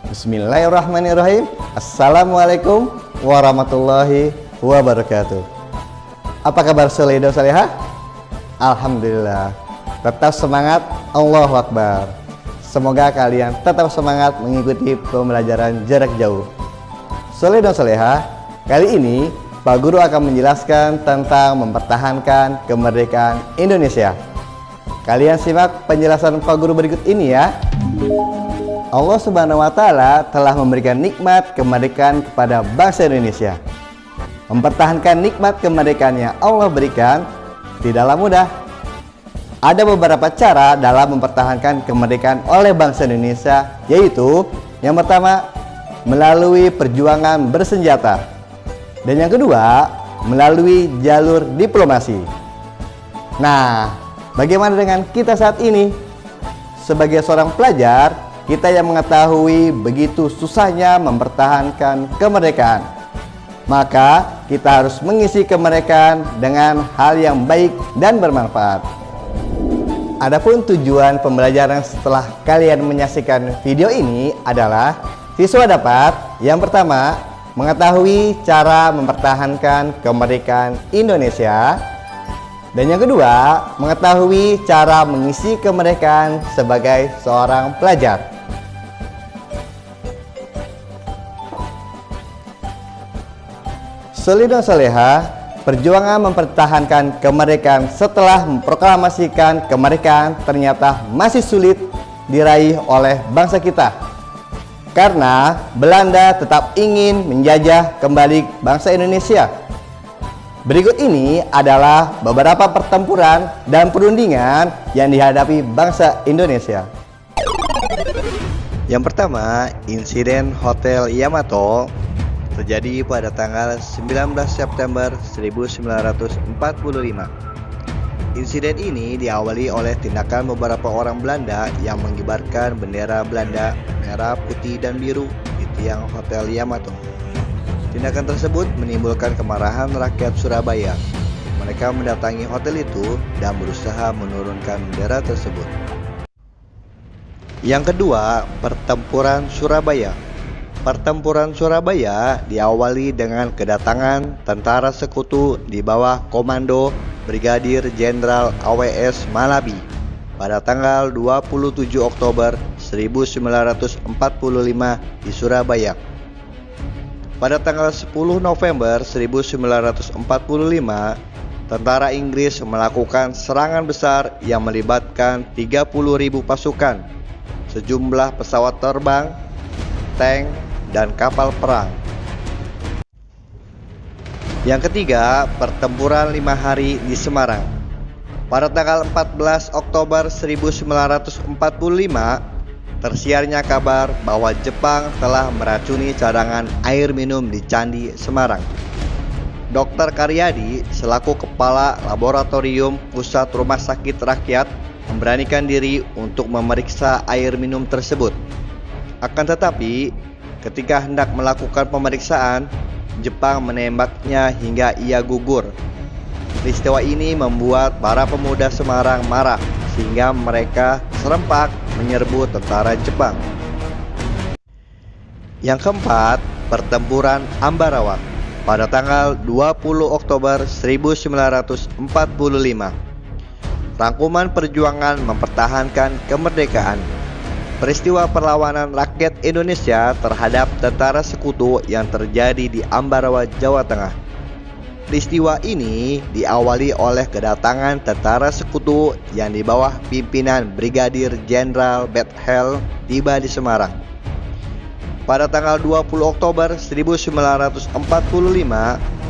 Bismillahirrahmanirrahim. Assalamualaikum warahmatullahi wabarakatuh. Apa kabar soleh dan salehah? Alhamdulillah. Tetap semangat, Allahu Akbar. Semoga kalian tetap semangat mengikuti pembelajaran jarak jauh. Soleh dan salehah, kali ini Pak Guru akan menjelaskan tentang mempertahankan kemerdekaan Indonesia. Kalian simak penjelasan Pak Guru berikut ini ya. Allah Subhanahu wa Ta'ala telah memberikan nikmat kemerdekaan kepada bangsa Indonesia. Mempertahankan nikmat kemerdekaan yang Allah berikan tidaklah mudah. Ada beberapa cara dalam mempertahankan kemerdekaan oleh bangsa Indonesia, yaitu yang pertama, melalui perjuangan bersenjata, dan yang kedua, melalui jalur diplomasi. Nah, bagaimana dengan kita saat ini? Sebagai seorang pelajar, kita yang mengetahui begitu susahnya mempertahankan kemerdekaan, maka kita harus mengisi kemerdekaan dengan hal yang baik dan bermanfaat. Adapun tujuan pembelajaran setelah kalian menyaksikan video ini adalah siswa dapat yang pertama, mengetahui cara mempertahankan kemerdekaan Indonesia, dan yang kedua, mengetahui cara mengisi kemerdekaan sebagai seorang pelajar. Soleh dan salehah, perjuangan mempertahankan kemerdekaan setelah memproklamasikan kemerdekaan ternyata masih sulit diraih oleh bangsa kita, karena Belanda tetap ingin menjajah kembali bangsa Indonesia. Berikut ini adalah beberapa pertempuran dan perundingan yang dihadapi bangsa Indonesia. Yang pertama, insiden Hotel Yamato terjadi pada tanggal 19 September 1945. Insiden ini diawali oleh tindakan beberapa orang Belanda yang mengibarkan bendera Belanda merah, putih, dan biru di tiang Hotel Yamato. Tindakan tersebut menimbulkan kemarahan rakyat Surabaya. Mereka mendatangi hotel itu dan berusaha menurunkan bendera tersebut. Yang kedua, pertempuran Surabaya. Pertempuran Surabaya diawali dengan kedatangan tentara sekutu di bawah komando Brigadir Jenderal AWS Malabi pada tanggal 27 Oktober 1945 di Surabaya. Pada tanggal 10 November 1945, tentara Inggris melakukan serangan besar yang melibatkan 30.000 pasukan, sejumlah pesawat terbang, tank, dan kapal perang. Yang ketiga, pertempuran 5 hari di Semarang. Pada tanggal 14 Oktober 1945, tersiarnya kabar bahwa Jepang telah meracuni cadangan air minum di Candi Semarang. Dr. Karyadi selaku kepala laboratorium Pusat Rumah Sakit Rakyat memberanikan diri untuk memeriksa air minum tersebut. Akan tetapi, ketika hendak melakukan pemeriksaan, Jepang menembaknya hingga ia gugur. Peristiwa ini membuat para pemuda Semarang marah sehingga mereka serempak menyerbu tentara Jepang. Yang keempat, pertempuran Ambarawa pada tanggal 20 Oktober 1945. Rangkuman perjuangan mempertahankan kemerdekaan. Peristiwa perlawanan rakyat Indonesia terhadap tentara sekutu yang terjadi di Ambarawa, Jawa Tengah. Peristiwa ini diawali oleh kedatangan tentara sekutu yang di bawah pimpinan Brigadir Jenderal Bethel tiba di Semarang. Pada tanggal 20 Oktober 1945,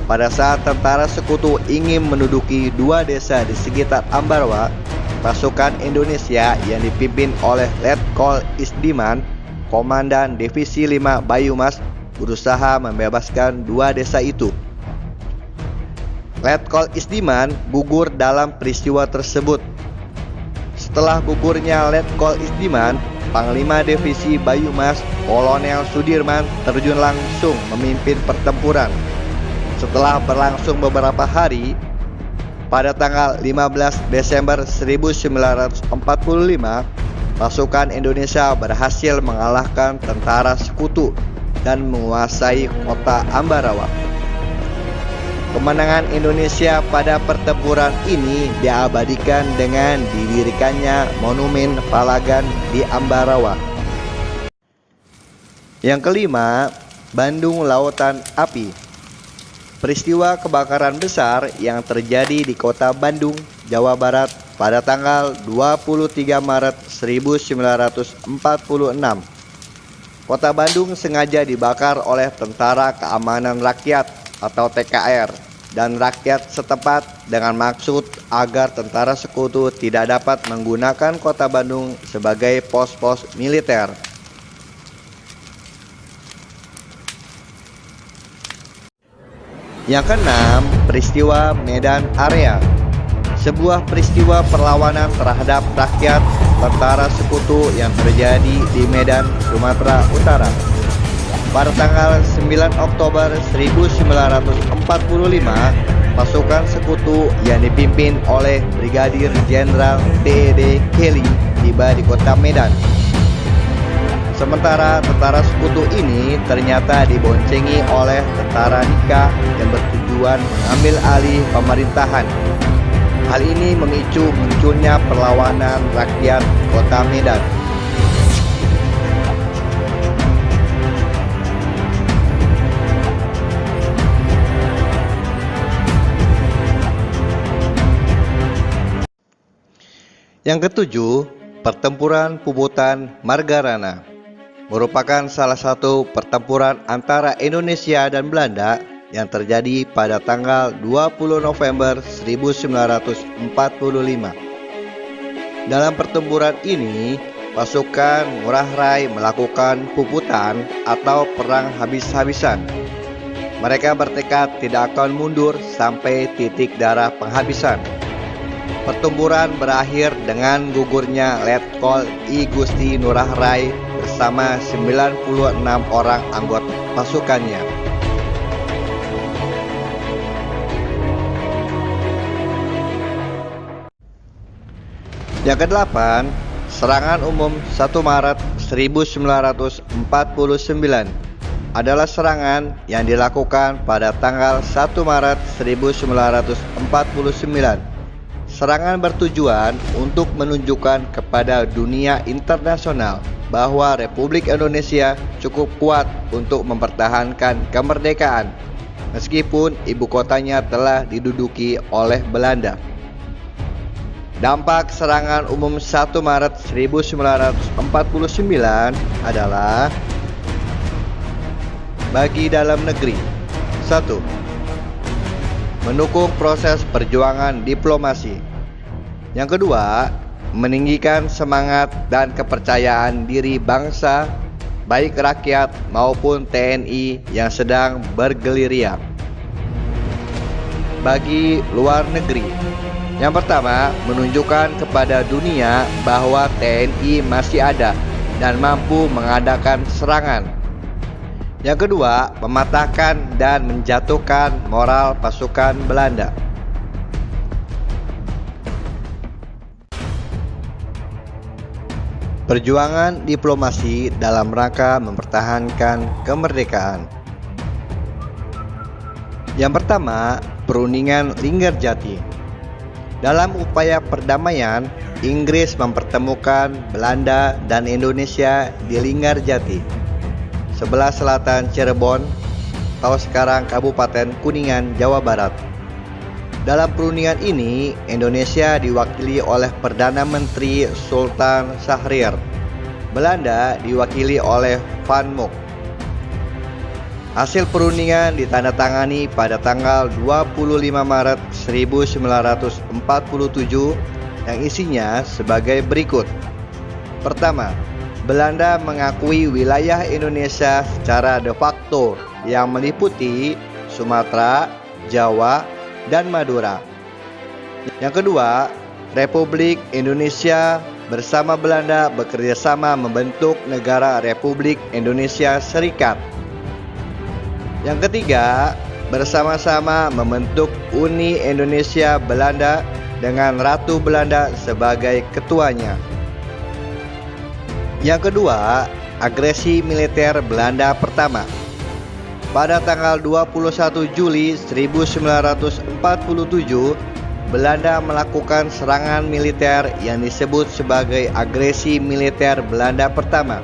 pada saat tentara sekutu ingin menduduki 2 desa di sekitar Ambarawa, pasukan Indonesia yang dipimpin oleh Letkol Isdiman, Komandan Divisi 5 Bayumas, berusaha membebaskan 2 desa itu. Letkol Isdiman gugur dalam peristiwa tersebut. Setelah gugurnya Letkol Isdiman, Panglima Divisi Bayumas, Kolonel Sudirman terjun langsung memimpin pertempuran. Setelah berlangsung beberapa hari, Pada tanggal 15 Desember 1945, pasukan Indonesia berhasil mengalahkan tentara sekutu dan menguasai kota Ambarawa. Kemenangan Indonesia pada pertempuran ini diabadikan dengan didirikannya Monumen Palagan di Ambarawa. Yang kelima, Bandung Lautan Api. Peristiwa kebakaran besar yang terjadi di kota Bandung, Jawa Barat pada tanggal 23 Maret 1946. Kota Bandung sengaja dibakar oleh Tentara Keamanan Rakyat atau TKR dan rakyat setempat dengan maksud agar tentara sekutu tidak dapat menggunakan kota Bandung sebagai pos-pos militer. Yang keenam, peristiwa Medan Area. Sebuah peristiwa perlawanan terhadap rakyat tentara sekutu yang terjadi di Medan, Sumatera Utara. Pada tanggal 9 Oktober 1945, pasukan sekutu yang dipimpin oleh Brigadir Jenderal T.D. Kelly tiba di kota Medan. Sementara tentara sekutu ini ternyata diboncengi oleh tentara Nika yang bertujuan mengambil alih pemerintahan. Hal ini memicu munculnya perlawanan rakyat kota Medan. Yang ketujuh, pertempuran Puputan Margarana. Merupakan salah satu pertempuran antara Indonesia dan Belanda yang terjadi pada tanggal 20 November 1945. Dalam pertempuran ini, pasukan Ngurah Rai melakukan puputan atau perang habis-habisan. Mereka bertekad tidak akan mundur sampai titik darah penghabisan. Pertempuran berakhir dengan gugurnya Letkol I Gusti Ngurah Rai bersama 96 orang anggota pasukannya. Yang kedelapan, serangan umum 1 Maret 1949 adalah serangan yang dilakukan pada tanggal 1 Maret 1949. Serangan bertujuan untuk menunjukkan kepada dunia internasional bahwa Republik Indonesia cukup kuat untuk mempertahankan kemerdekaan meskipun ibu kotanya telah diduduki oleh Belanda. Dampak serangan umum 1 Maret 1949 adalah bagi dalam negeri. 1. Mendukung proses perjuangan diplomasi. Yang kedua, meninggikan semangat dan kepercayaan diri bangsa, baik rakyat maupun TNI yang sedang bergerilya. Bagi luar negeri, yang pertama, menunjukkan kepada dunia bahwa TNI masih ada dan mampu mengadakan serangan. Yang kedua, mematahkan dan menjatuhkan moral pasukan Belanda. Perjuangan diplomasi dalam rangka mempertahankan kemerdekaan. Yang pertama, perundingan Linggarjati. Dalam upaya perdamaian, Inggris mempertemukan Belanda dan Indonesia di Linggarjati, sebelah selatan Cirebon atau sekarang Kabupaten Kuningan, Jawa Barat. Dalam perundingan ini, Indonesia diwakili oleh Perdana Menteri Sultan Syahrir. Belanda diwakili oleh Van Mook. Hasil perundingan ditandatangani pada tanggal 25 Maret 1947 yang isinya sebagai berikut. Pertama, Belanda mengakui wilayah Indonesia secara de facto yang meliputi Sumatera, Jawa, dan Madura. Yang kedua, Republik Indonesia bersama Belanda bekerjasama membentuk negara Republik Indonesia Serikat. Yang ketiga, bersama-sama membentuk Uni Indonesia Belanda dengan Ratu Belanda sebagai ketuanya. Yang kedua, agresi militer Belanda pertama. Pada tanggal 21 Juli 1947, Belanda melakukan serangan militer yang disebut sebagai agresi militer Belanda pertama.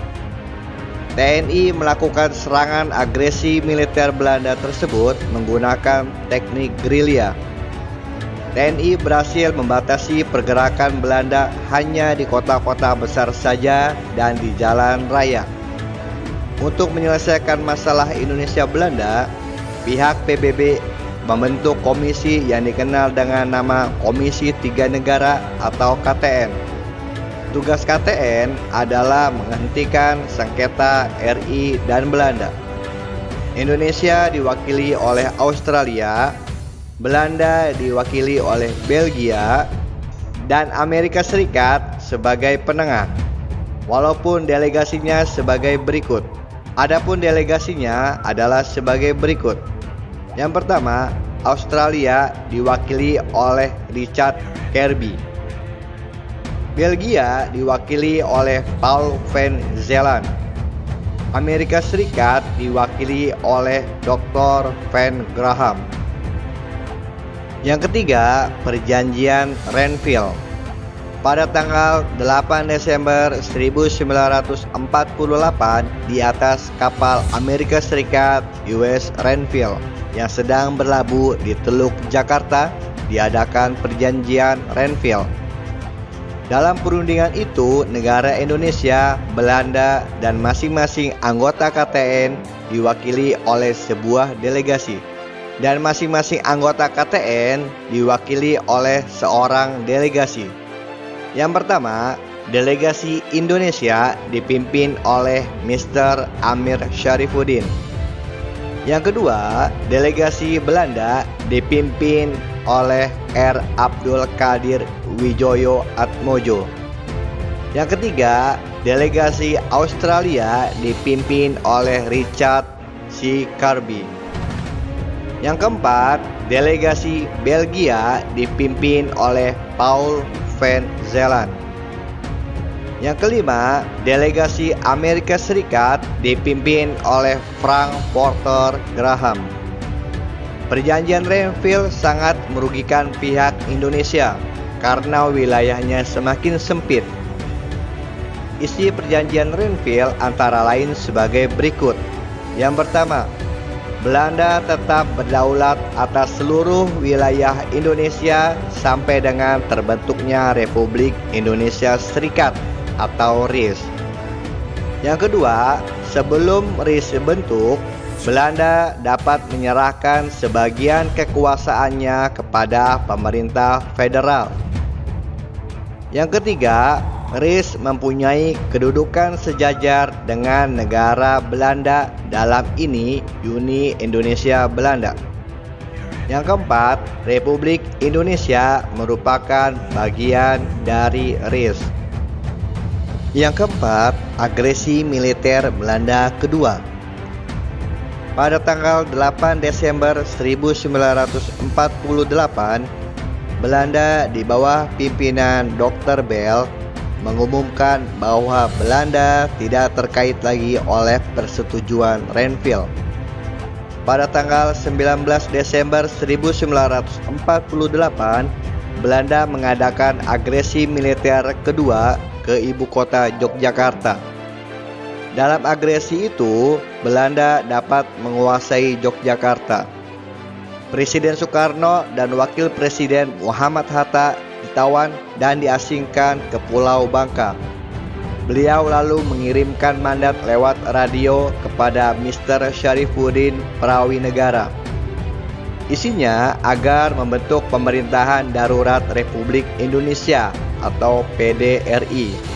TNI melakukan serangan agresi militer Belanda tersebut menggunakan teknik gerilya. TNI berhasil membatasi pergerakan Belanda hanya di kota-kota besar saja dan di jalan raya. Untuk menyelesaikan masalah Indonesia Belanda, pihak PBB membentuk komisi yang dikenal dengan nama Komisi Tiga Negara atau KTN. Tugas KTN adalah menghentikan sengketa RI dan Belanda. Indonesia diwakili oleh Australia, Belanda diwakili oleh Belgia, dan Amerika Serikat sebagai penengah, walaupun delegasinya sebagai berikut. Adapun delegasinya adalah sebagai berikut. Yang pertama, Australia diwakili oleh Richard Kirby. Belgia diwakili oleh Paul van Zeeland. Amerika Serikat diwakili oleh Dr. Van Graham. Yang ketiga, Perjanjian Renville. Pada tanggal 8 Desember 1948 di atas kapal Amerika Serikat USS Renville yang sedang berlabuh di Teluk Jakarta diadakan Perjanjian Renville. Dalam perundingan itu, negara Indonesia, Belanda, dan masing-masing anggota KTN diwakili oleh sebuah delegasi. Dan masing-masing anggota KTN diwakili oleh seorang delegasi. Yang pertama, delegasi Indonesia dipimpin oleh Mr. Amir Syarifuddin. Yang kedua, delegasi Belanda dipimpin oleh R. Abdul Qadir Wijoyo Atmojo. Yang ketiga, delegasi Australia dipimpin oleh Richard C. Kirby. Yang keempat, delegasi Belgia dipimpin oleh Paul van Zeeland. Yang kelima, delegasi Amerika Serikat dipimpin oleh Frank Porter Graham. Perjanjian Renville sangat merugikan pihak Indonesia karena wilayahnya semakin sempit. Isi perjanjian Renville antara lain sebagai berikut. Yang pertama, Belanda tetap berdaulat atas seluruh wilayah Indonesia sampai dengan terbentuknya Republik Indonesia Serikat atau RIS. Yang kedua, sebelum RIS dibentuk, Belanda dapat menyerahkan sebagian kekuasaannya kepada pemerintah federal. Yang ketiga, RIS mempunyai kedudukan sejajar dengan negara Belanda, dalam ini Uni Indonesia Belanda. Yang keempat, Republik Indonesia merupakan bagian dari RIS. Yang keempat, agresi militer Belanda kedua. Pada tanggal 8 Desember 1948, Belanda di bawah pimpinan Dr. Bell mengumumkan bahwa Belanda tidak terkait lagi oleh persetujuan Renville. Pada tanggal 19 Desember 1948, Belanda mengadakan agresi militer kedua ke ibu kota Yogyakarta. Dalam agresi itu, Belanda dapat menguasai Yogyakarta. Presiden Soekarno dan Wakil Presiden Muhammad Hatta ditawan dan diasingkan ke Pulau Bangka. Beliau lalu mengirimkan mandat lewat radio kepada Mr. Syarifuddin Prawinegara. Isinya agar membentuk pemerintahan darurat Republik Indonesia atau PDRI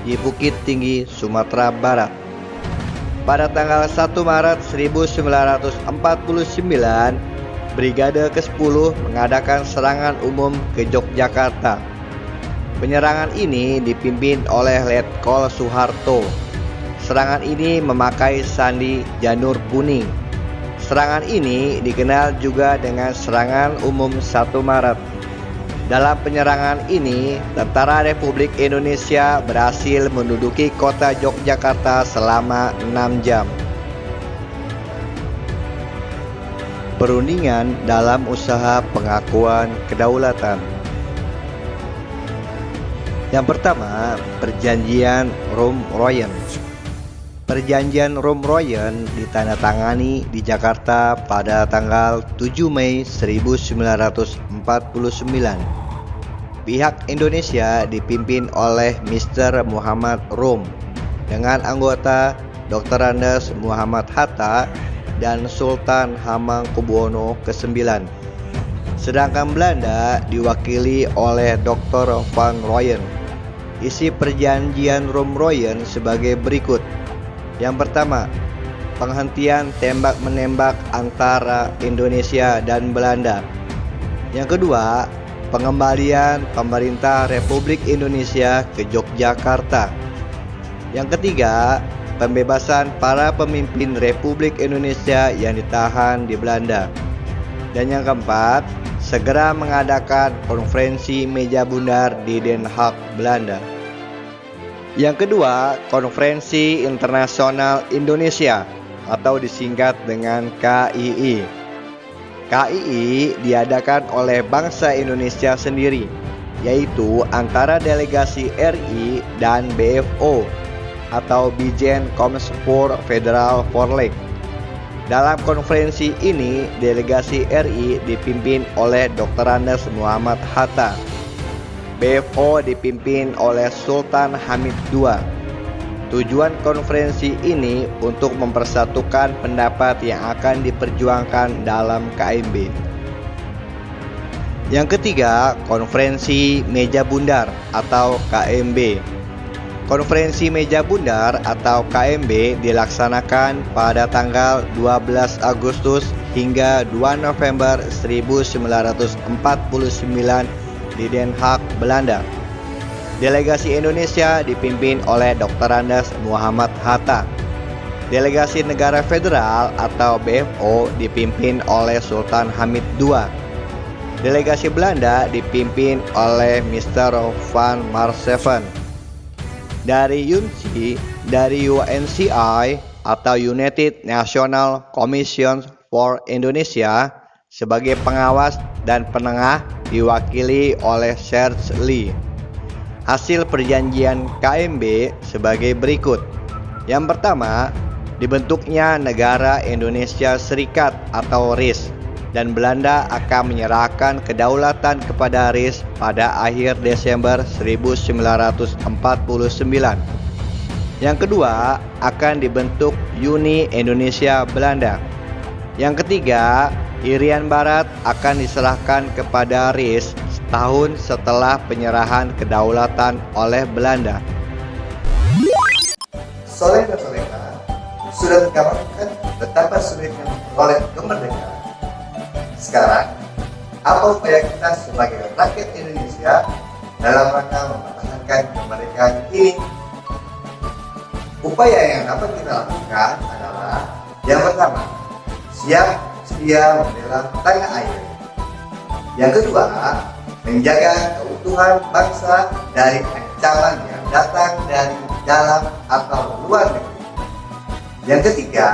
di Bukit Tinggi, Sumatera Barat. Pada tanggal 1 Maret 1949, Brigade ke-10 mengadakan serangan umum ke Yogyakarta. Penyerangan ini dipimpin oleh Letkol Soeharto. Serangan ini memakai sandi janur kuning. Serangan ini dikenal juga dengan serangan umum 1 Maret. Dalam penyerangan ini, Tentara Republik Indonesia berhasil menduduki kota Yogyakarta selama 6 jam. Perundingan dalam usaha pengakuan kedaulatan. Yang pertama, Perjanjian Rum-Royen. Perjanjian Rum-Royen ditandatangani di Jakarta pada tanggal 7 Mei 1949. Pihak Indonesia dipimpin oleh Mr. Muhammad Rum dengan anggota Dr. Andes Muhammad Hatta dan Sultan Hamengkubuwono ke-9. Sedangkan Belanda diwakili oleh Dr. Van Rooyen. Isi perjanjian Rum-Royen sebagai berikut. Yang pertama, penghentian tembak-menembak antara Indonesia dan Belanda. Yang kedua, pengembalian pemerintah Republik Indonesia ke Yogyakarta. Yang ketiga, pembebasan para pemimpin Republik Indonesia yang ditahan di Belanda. Dan yang keempat, segera mengadakan konferensi meja bundar di Den Haag, Belanda. Yang kedua, Konferensi Internasional Indonesia atau disingkat dengan KII. KII diadakan oleh bangsa Indonesia sendiri, yaitu antara delegasi RI dan BFO atau Bijen Komspoor Federal Voorleg. Dalam konferensi ini, delegasi RI dipimpin oleh Dr. Andes Muhammad Hatta. BFO dipimpin oleh Sultan Hamid II. Tujuan konferensi ini untuk mempersatukan pendapat yang akan diperjuangkan dalam KMB. Yang ketiga, Konferensi Meja Bundar atau KMB. Konferensi Meja Bundar atau KMB dilaksanakan pada tanggal 12 Agustus hingga 2 November 1949 di Den Haag, Belanda. Delegasi Indonesia dipimpin oleh Dr. Andes Muhammad Hatta. Delegasi Negara Federal atau BFO dipimpin oleh Sultan Hamid II. Delegasi Belanda dipimpin oleh Mr. Van Maarseven. Dari UNCI atau United National Commission for Indonesia sebagai pengawas dan penengah diwakili oleh Serge Lee. Hasil perjanjian KMB sebagai berikut. Yang pertama, dibentuknya Negara Indonesia Serikat atau RIS, dan Belanda akan menyerahkan kedaulatan kepada RIS pada akhir Desember 1949. Yang kedua, akan dibentuk Uni Indonesia Belanda. Yang ketiga, Irian Barat akan diserahkan kepada RIS setahun setelah penyerahan kedaulatan oleh Belanda. Soleh dan soleha, sudah dikabarkan betapa sulitnya memperoleh kemerdekaan. Sekarang, apa upaya kita sebagai rakyat Indonesia dalam rangka mempertahankan kemerdekaan ini? Upaya yang dapat kita lakukan adalah yang pertama, siap sedia membela tanah air. Yang kedua, menjaga keutuhan bangsa dari ancaman yang datang dari dalam atau luar negeri. Yang ketiga,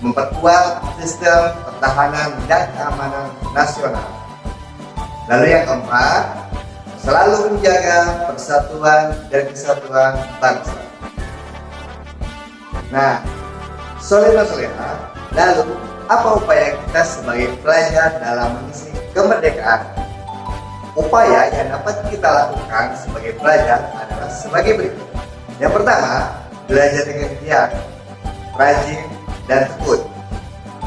memperkuat sistem pertahanan dan keamanan nasional. Lalu yang keempat, selalu menjaga persatuan dan kesatuan bangsa. Nah, soleh dan soleha, lalu apa upaya kita sebagai pelajar dalam mengisi kemerdekaan? Upaya yang dapat kita lakukan sebagai pelajar adalah sebagai berikut. Yang pertama, belajar dengan giat, rajin, dan tekun.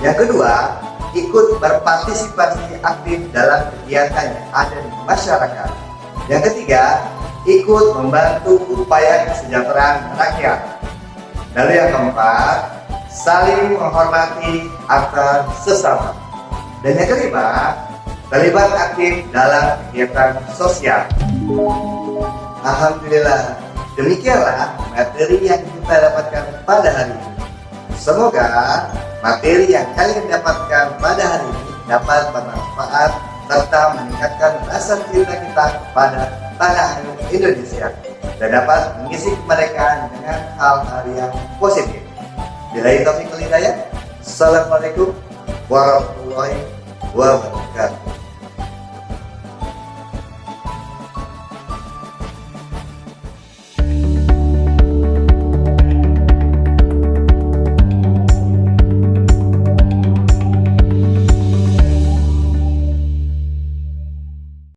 Yang kedua, ikut berpartisipasi aktif dalam kegiatan yang ada di masyarakat. Yang ketiga, ikut membantu upaya kesejahteraan rakyat. Lalu yang keempat, saling menghormati antar sesama. Dan yang kelima, terlibat aktif dalam kegiatan sosial. Alhamdulillah, demikianlah materi yang kita dapatkan pada hari ini. Semoga materi yang kalian dapatkan pada hari ini dapat bermanfaat serta meningkatkan rasa cinta kita pada tanah air Indonesia dan dapat mengisi kemerdekaan dengan hal-hal yang positif. Billahi taufiq wal hidayah. Assalamualaikum warahmatullahi wabarakatuh.